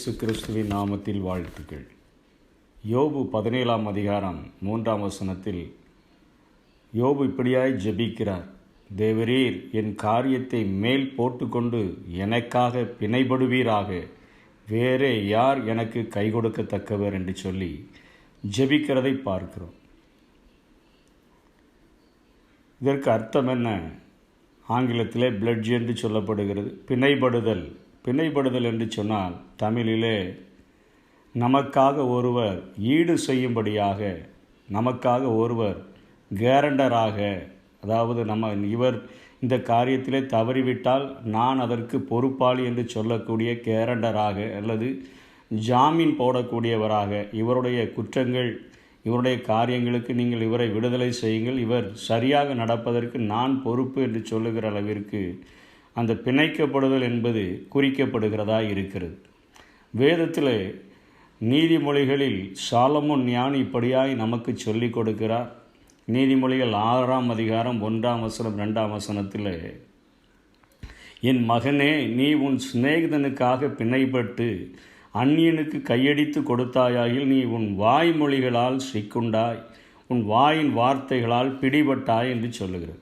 இயேசு கிறிஸ்துவின் நாமத்தில் வாழ்த்துக்கள். யோபு 17ஆம் அதிகாரம் 3ஆம் வசனத்தில் யோபு இப்படியாய் ஜெபிக்கிறார். தேவரீர் என் காரியத்தை மேல் போட்டுக்கொண்டு எனக்காக பிணைபடுவீராக, வேறே யார் எனக்கு கை கொடுக்கத்தக்கவர் என்று சொல்லி ஜெபிக்கிறதை பார்க்கிறோம். இதற்கு அர்த்தம் என்ன? ஆங்கிலத்திலே பிளட்ஜ் என்று சொல்லப்படுகிறது. பிணைபடுதல் என்று சொன்னால் தமிழிலே நமக்காக ஒருவர் ஈடு செய்யும்படியாக, நமக்காக ஒருவர் கேரண்டராக, அதாவது இவர் இந்த காரியத்திலே தவறிவிட்டால் நான் அதற்கு பொறுப்பாளி என்று சொல்லக்கூடிய கேரண்டராக அல்லது ஜாமீன் போடக்கூடியவராக, இவருடைய குற்றங்கள் இவருடைய காரியங்களுக்கு நீங்கள் இவரை விடுதலை செய்யுங்கள், இவர் சரியாக நடப்பதற்கு நான் பொறுப்பு என்று சொல்லுகிற அளவிற்கு அந்த பிணைக்கப்படுதல் என்பது குறிக்கப்படுகிறதா இருக்கிறது. வேதத்தில் நீதிமொழிகளில் சாலமோன் ஞானி இப்படியாய் நமக்கு சொல்லிக் கொடுக்கிறார். நீதிமொழிகள் 6ஆம் அதிகாரம் 1ஆம் வசனம் 2ஆம் வசனத்தில், என் மகனே, நீ உன் சிநேகிதனுக்காக பிணைப்பட்டு அந்நியனுக்கு கையடித்து கொடுத்தாயாயில் நீ உன் வாய்மொழிகளால் சிக்குண்டாய், உன் வாயின் வார்த்தைகளால் பிடிபட்டாய் என்று சொல்லுகிறது.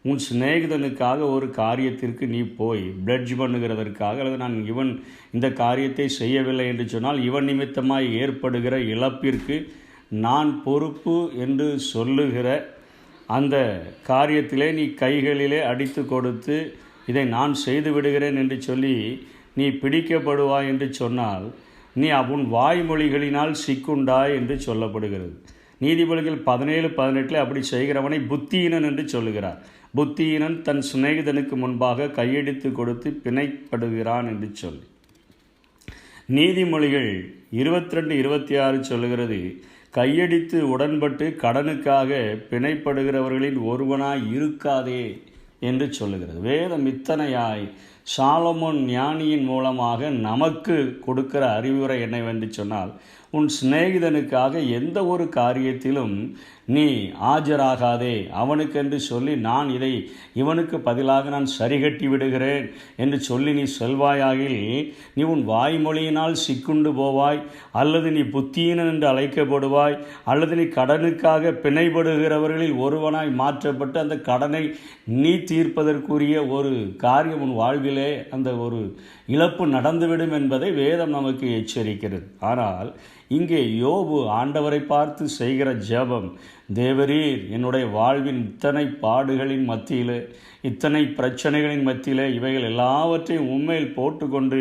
உன் சிநேகிதனுக்காக ஒரு காரியத்திற்கு நீ போய் பிளட்ஜ் பண்ணுகிறதற்காக, அல்லது இவன் இந்த காரியத்தை செய்யவில்லை என்று சொன்னால் இவன் நிமித்தமாய் ஏற்படுகிற இழப்பிற்கு நான் பொறுப்பு என்று சொல்லுகிற அந்த காரியத்திலே நீ கைகளிலே அடித்து கொடுத்து இதை நான் செய்து விடுகிறேன் என்று சொல்லி நீ பிடிக்கப்படுவாய் என்று சொன்னால் நீ உன் வாய்மொழிகளினால் சிக்குண்டாய் என்று சொல்லப்படுகிறது. நீதிபதிகள் 17:18 அப்படி செய்கிறவனை புத்தியீனன் என்று சொல்லுகிறார். புத்தியீனன் தன் சிநேகிதனுக்கு முன்பாக கையெடுத்து கொடுத்து பிணைப்படுகிறான் என்று சொல்லி. நீதிமொழிகள் 22:26 சொல்லுகிறது, கையடித்து உடன்பட்டு கடனுக்காக பிணைப்படுகிறவர்களின் ஒருவனாய் இருக்காதே என்று சொல்லுகிறது. வேதம் இத்தனையாய் சாலமோன் ஞானியின் மூலமாக நமக்கு கொடுக்கிற அறிவுரை என்னவென்று சொன்னால், உன் சிநேகிதனுக்காக எந்த ஒரு காரியத்திலும் நீ ஆஜராகாதே, அவனுக்கென்று சொல்லி நான் இதை இவனுக்கு பதிலாக நான் சரிகட்டி விடுகிறேன் என்று சொல்லி நீ செல்வாயாகில் நீ உன் வாய்மொழியினால் சிக்குண்டு போவாய், அல்லது நீ புத்தியீனன் என்று அழைக்கப்படுவாய், அல்லது நீ கடனுக்காக பிணைபடுகிறவர்களில் ஒருவனாய் மாற்றப்பட்டு அந்த கடனை நீ தீர்ப்பதற்குரிய ஒரு காரியம் உன் வாழ்விலே அந்த ஒரு இழப்பு நடந்துவிடும் என்பதை வேதம் நமக்கு எச்சரிக்கிறது. ஆனால் இங்கே யோபு ஆண்டவரை பார்த்து செய்கிற ஜெபம், தேவரீர் என்னுடைய வாழ்வின் இத்தனை பாடுகளின் மத்தியில், இத்தனை பிரச்சனைகளின் மத்தியில் இவைகள் எல்லாவற்றையும் உண்மையில் போட்டுக்கொண்டு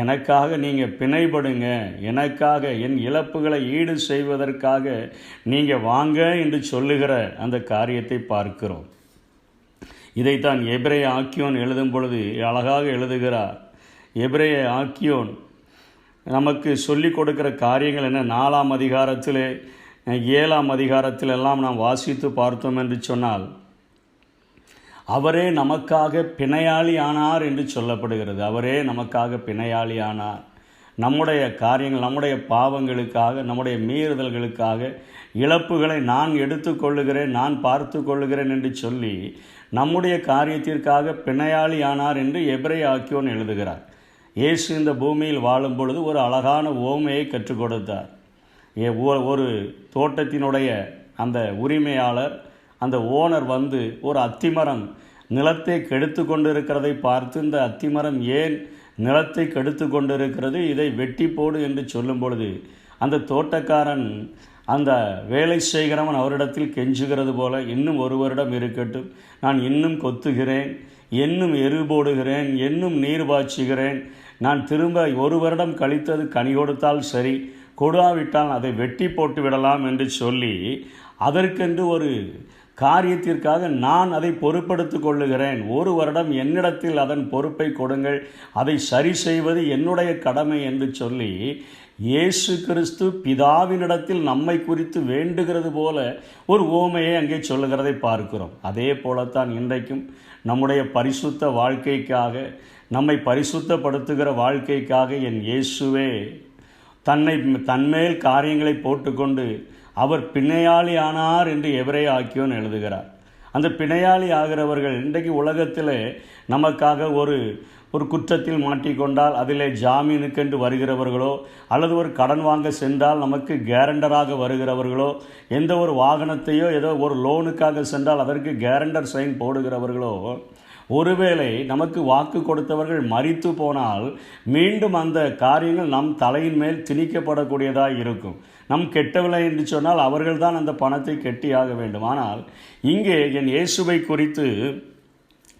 எனக்காக நீங்கள் பிணைபடுங்க, எனக்காக என் இழப்புகளை ஈடு செய்வதற்காக நீங்கள் வாங்க என்று சொல்லுகிற அந்த காரியத்தை பார்க்கிறோம். இதைத்தான் எபிரேய ஆக்கியோன் எழுதும் பொழுது அழகாக எழுதுகிறார். எபிரேய ஆக்கியோன் நமக்கு சொல்லிக் கொடுக்கிற காரியங்கள் என்ன? 4ஆம் அதிகாரத்தில் 7ஆம் அதிகாரத்திலெல்லாம் நாம் வாசித்து பார்த்தோம் என்று சொன்னால், அவரே நமக்காக பிணையாளி ஆனார் என்று சொல்லப்படுகிறது. அவரே நமக்காக பிணையாளி ஆனார். நம்முடைய காரியங்கள், நம்முடைய பாவங்களுக்காக, நம்முடைய மீறுதல்களுக்காக இழப்புகளை நான் எடுத்துக்கொள்ளுகிறேன், நான் பார்த்து கொள்ளுகிறேன் என்று சொல்லி நம்முடைய காரியத்திற்காக பிணையாளி ஆனார் என்று எபிரேய ஆக்கியோன் எழுதுகிறார். இயேசு இந்த பூமியில் வாழும் பொழுது ஒரு அழகான ஓமையை கற்றுக் கொடுத்தார். ஒரு தோட்டத்தினுடைய அந்த உரிமையாளர், அந்த ஓனர் வந்து ஒரு அத்திமரம் நிலத்தை கெடுத்து கொண்டிருக்கிறதை பார்த்து, இந்த அத்திமரம் ஏன் நிலத்தை கெடுத்து கொண்டிருக்கிறது, இதை வெட்டி போடு என்று சொல்லும் பொழுது அந்த தோட்டக்காரன், அந்த வேலை செய்கிறவன் அவரிடத்தில் கெஞ்சுகிறது போல, இன்னும் ஒரு வருடம் இருக்கட்டும், நான் இன்னும் கொத்துகிறேன், இன்னும் எரு போடுகிறேன், இன்னும் நீர் பாய்ச்சுகிறேன், நான் திரும்ப ஒரு வருடம் கழித்தது கனி கொடுத்தால் சரி, கொடுவாவிட்டால் அதை வெட்டி போட்டு விடலாம் என்று சொல்லி அதற்கென்று ஒரு காரியத்திற்காக நான் அதை பொறுப்படுத்தி கொள்ளுகிறேன், ஒரு வருடம் என்னிடத்தில் அதன் பொறுப்பை கொடுங்கள், அதை சரி செய்வது என்னுடைய கடமை என்று சொல்லி இயேசு கிறிஸ்து பிதாவினிடத்தில் நம்மை குறித்து வேண்டுகிறது போல ஒரு ஓமையை அங்கே சொல்லுகிறதை பார்க்கிறோம். அதே போலத்தான் இன்றைக்கும் நம்முடைய பரிசுத்த வாழ்க்கைக்காக, நம்மை பரிசுத்தப்படுத்துகிற வாழ்க்கைக்காக என் இயேசுவே தன்மேல் காரியங்களை போட்டுக்கொண்டு அவர் பிணையாளி ஆனார் என்று எபிரேய ஆக்கியோன் எழுதுகிறார். அந்த பிணையாளி ஆகிறவர்கள் இன்றைக்கு உலகத்தில் நமக்காக ஒரு ஒரு குற்றத்தில் மாட்டிக்கொண்டால் அதிலே ஜாமீனுக்கென்று வருகிறவர்களோ, அல்லது ஒரு கடன் வாங்க சென்றால் நமக்கு கேரண்டராக வருகிறவர்களோ, எந்த ஒரு வாகனத்தையோ ஏதோ ஒரு லோனுக்காக சென்றால் அதற்கு கேரண்டர் சைன் போடுகிறவர்களோ, ஒருவேளை நமக்கு வாக்கு கொடுத்தவர்கள் மரித்து போனால் மீண்டும் அந்த காரியங்கள் நம் தலையின் மேல் திணிக்கப்படக்கூடியதாக இருக்கும். நம் கெட்டவில்லை என்று சொன்னால் அவர்கள்தான் அந்த பணத்தை கெட்டியாக வேண்டும். ஆனால் இங்கே என் இயேசுவை குறித்து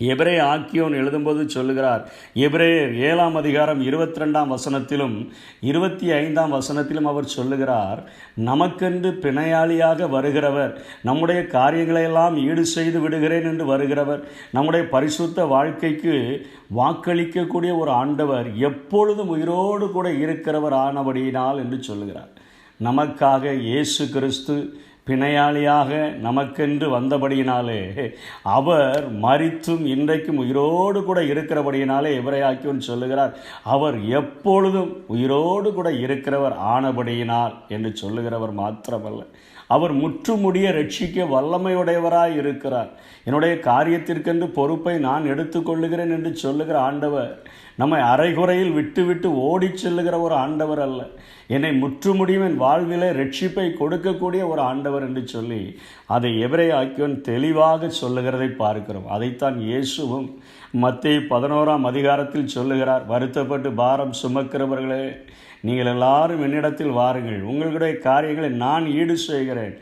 எபிரேய ஆக்கியோன் எழுதும்போது சொல்லுகிறார். எபிரேயர் 7ஆம் அதிகாரம் 22ஆம் வசனத்திலும் 25ஆம் வசனத்திலும் அவர் சொல்லுகிறார், நமக்கென்று பிணையாளியாக வருகிறவர், நம்முடைய காரியங்களையெல்லாம் ஈடு செய்து விடுகிறேன் என்று வருகிறவர், நம்முடைய பரிசுத்த வாழ்க்கைக்கு வாக்களிக்கக்கூடிய ஒரு ஆண்டவர், எப்பொழுதும் உயிரோடு கூட இருக்கிறவர் ஆனபடியினால் என்று சொல்லுகிறார். நமக்காக இயேசு கிறிஸ்து பிணையாளியாக நமக்கென்று வந்தபடியினாலே, அவர் மரித்தும் இன்றைக்கும் உயிரோடு கூட இருக்கிறபடியினாலே எபிரேயர் சொல்லுகிறார், அவர் எப்பொழுதும் உயிரோடு கூட இருக்கிறவர் ஆனபடியினால் என்று சொல்லுகிறவர் மாத்திரமல்ல, அவர் முற்றுமுடிய ரட்சிக்க வல்லமையுடையவராய் இருக்கிறார். என்னுடைய காரியத்திற்கென்று பொறுப்பை நான் எடுத்துக்கொள்ளுகிறேன் என்று சொல்லுகிற ஆண்டவர் நம்மை அரைகுறையில் விட்டு விட்டு ஓடி செல்லுகிற ஒரு ஆண்டவர் அல்ல, என்னை முற்றுமுடியும் என் வாழ்விலே ரட்சிப்பை கொடுக்கக்கூடிய ஒரு ஆண்டவர் என்று சொல்லி அதை எபிரேயர் தெளிவாக சொல்லுகிறதை பார்க்கிறோம். அதைத்தான் இயேசுவும் மத்தேயு 11ஆம் அதிகாரத்தில் சொல்லுகிறார். வருத்தப்பட்டு பாரம் சுமக்கிறவர்களே, நீங்கள் எல்லாரும் என்னிடத்தில் வாருங்கள், உங்களுடைய காரியங்களை நான் ஈடு செய்கிறேன்,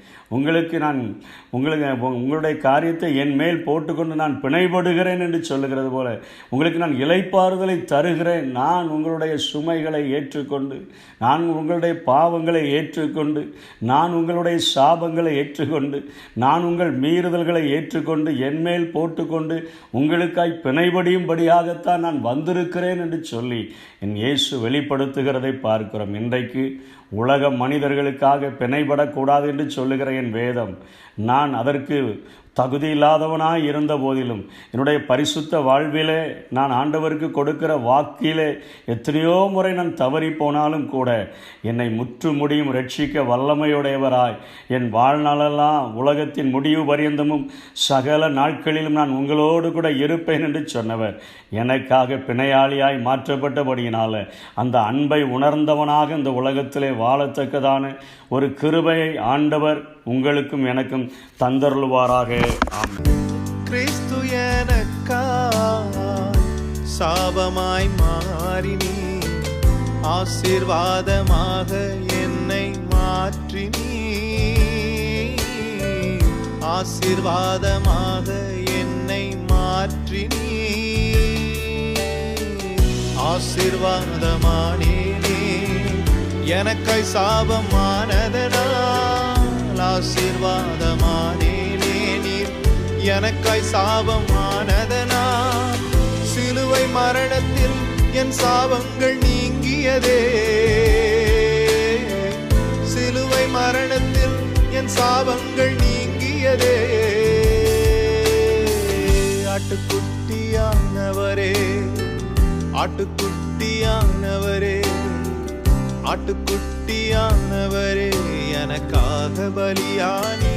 உங்களுடைய காரியத்தை என் மேல் போட்டுக்கொண்டு நான் பிணைப்படுகிறேன் என்று சொல்லுகிறது போல உங்களுக்கு நான் இளைப்பாறுதலை தருகிறேன். நான் உங்களுடைய சுமைகளை ஏற்றுக்கொண்டு, நான் உங்களுடைய பாவங்களை ஏற்றுக்கொண்டு, நான் உங்களுடைய சாபங்களை ஏற்றுக்கொண்டு, நான் உங்கள் மீறுதல்களை ஏற்றுக்கொண்டு என் மேல் போட்டுக்கொண்டு உங்களுக்காய் பிணைபடியும்படியாகத்தான் நான் வந்திருக்கிறேன் என்று சொல்லி என் இயேசு வெளிப்படுத்துகிறதை பார்க்கிறோம். இன்றைக்கு உலக மனிதர்களுக்காக பிணைபடக்கூடாது என்று சொல்லுகிற என் வேதம், நான் அதற்கு தகுதி இல்லாதவனாய் இருந்த போதிலும் என்னுடைய பரிசுத்த வாழ்விலே நான் ஆண்டவருக்கு கொடுக்கிற வாக்கிலே எத்தனையோ முறை நான் தவறி போனாலும் கூட என்னை முற்று முடியும் ரட்சிக்க வல்லமையுடையவராய் என் வாழ்நாளெல்லாம் உலகத்தின் முடிவு பரியந்தமும் சகல நாட்களிலும் நான் உங்களோடு கூட இருப்பேன் என்று சொன்னவர் எனக்காக பிணையாளியாய் மாற்றப்பட்டபடியினால அந்த அன்பை உணர்ந்தவனாக இந்த உலகத்திலே வாழத்தக்கதான ஒரு கிருபையை ஆண்டவர் உங்களுக்கும் எனக்கும் தந்தருள்வாராக. ஆமென். கிறிஸ்து எனக்காய் சாபமாய் மாறினீ, ஆசீர்வாதமாக என்னை மாற்றினீ, ஆசீர்வாதமாக என்னை மாற்றினீ, ஆசீர்வாதமானேனே எனக்காய் சாபமானதனால், ஆசீர்வாதமானேனே நீர் எனக்காய் சாபமானதனால், சிலுவை மரணத்தில் என் சாபங்கள் நீங்கியதே, சிலுவை மரணத்தில் என் சாபங்கள் நீங்கியதே. ஆட்டுக்குட்டியானவரே, ஆட்டுக்குட்டியானவரே, ஆட்டுக்குட்டியானவரே எனக்காக பலியானீ.